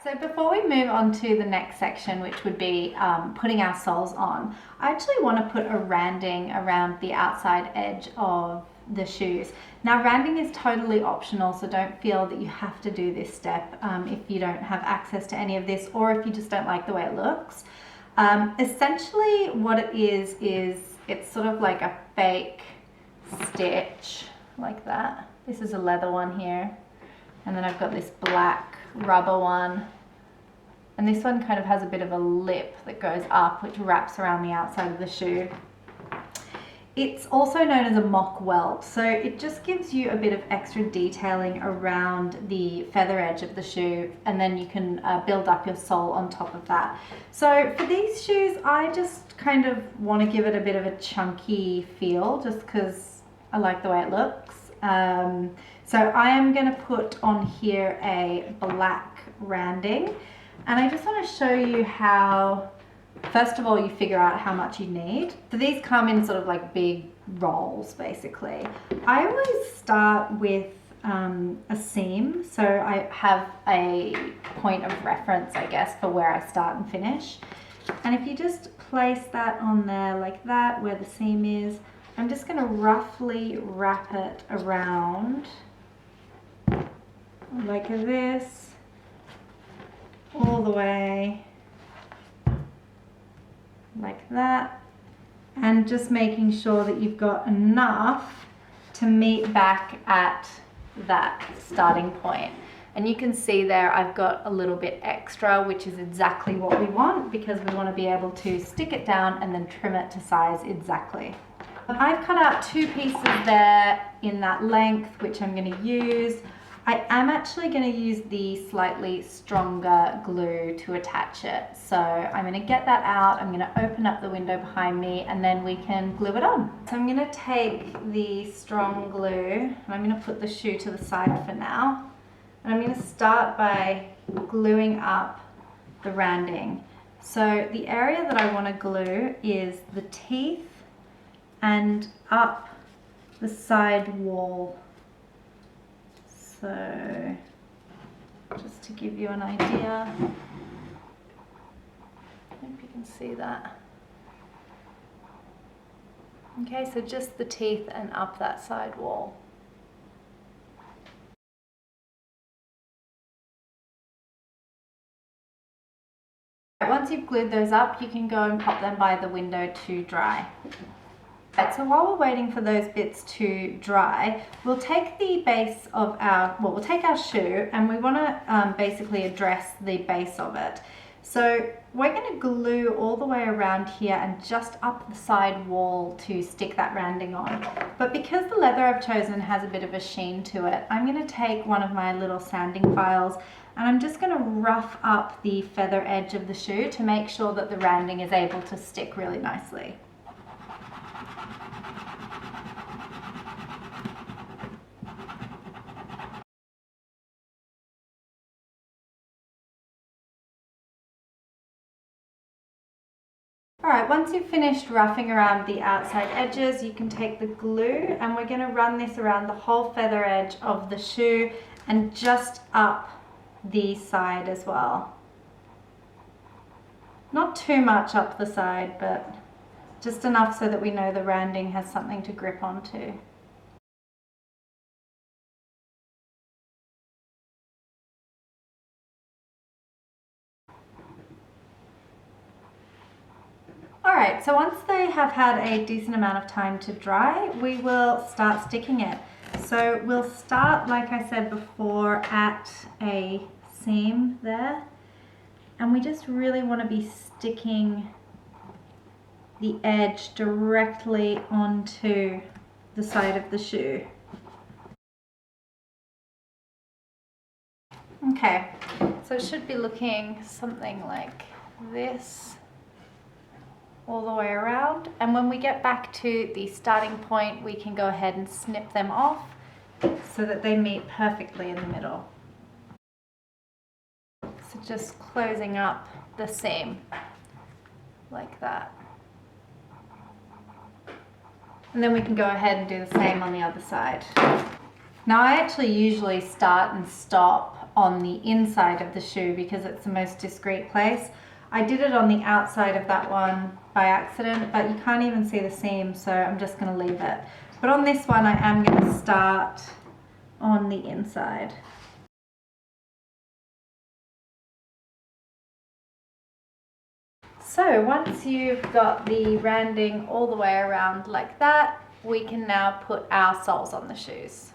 So before we move on to the next section, which would be putting our soles on, I actually want to put a randing around the outside edge of the shoes. Now randing is totally optional, so don't feel that you have to do this step if you don't have access to any of this, or if you just don't like the way it looks. Essentially what it is it's sort of like a fake stitch like that. This is a leather one here, and then I've got this black rubber one, and this one kind of has a bit of a lip that goes up which wraps around the outside of the shoe. It's also known as a mock-welt, so it just gives you a bit of extra detailing around the feather edge of the shoe, and then you can build up your sole on top of that. So for these shoes, I just kind of want to give it a bit of a chunky feel just because I like the way it looks. So I am going to put on here a black randing, and I just want to show you how, first of all, you figure out how much you need. So these come in sort of like big rolls basically. I always start with a seam, so I have a point of reference, I guess, for where I start and finish. And if you just place that on there like that, where the seam is, I'm just going to roughly wrap it around like this, all the way like that, and just making sure that you've got enough to meet back at that starting point. And you can see there I've got a little bit extra, which is exactly what we want, because we want to be able to stick it down and then trim it to size exactly. I've cut out 2 pieces there in that length, which I'm going to use. I am actually going to use the slightly stronger glue to attach it. So I'm going to get that out, I'm going to open up the window behind me, and then we can glue it on. So I'm going to take the strong glue, and I'm going to put the shoe to the side for now. And I'm going to start by gluing up the randing. So the area that I want to glue is the teeth and up the side wall. So just to give you an idea, I hope you can see that. Okay, so just the teeth and up that side wall. Once you've glued those up, you can go and pop them by the window to dry. Right, so while we're waiting for those bits to dry, we'll take the base of our, well, we'll take our shoe, and we want to basically address the base of it. So we're going to glue all the way around here and just up the side wall to stick that randing on. But because the leather I've chosen has a bit of a sheen to it, I'm going to take one of my little sanding files, and I'm just going to rough up the feather edge of the shoe to make sure that the randing is able to stick really nicely. Alright, once you've finished roughing around the outside edges, you can take the glue, and we're going to run this around the whole feather edge of the shoe and just up the side as well. Not too much up the side, but just enough so that we know the randing has something to grip onto. Alright, so once they have had a decent amount of time to dry, we will start sticking it. So we'll start, like I said before, at a seam there, and we just really want to be sticking the edge directly onto the side of the shoe. Okay, so it should be looking something like this all the way around, and when we get back to the starting point, we can go ahead and snip them off so that they meet perfectly in the middle. So just closing up the seam like that. And then we can go ahead and do the same on the other side. Now I actually usually start and stop on the inside of the shoe because it's the most discreet place. I did it on the outside of that one by accident, but you can't even see the seam, so I'm just going to leave it. But on this one I am going to start on the inside. So once you've got the randing all the way around like that, we can now put our soles on the shoes.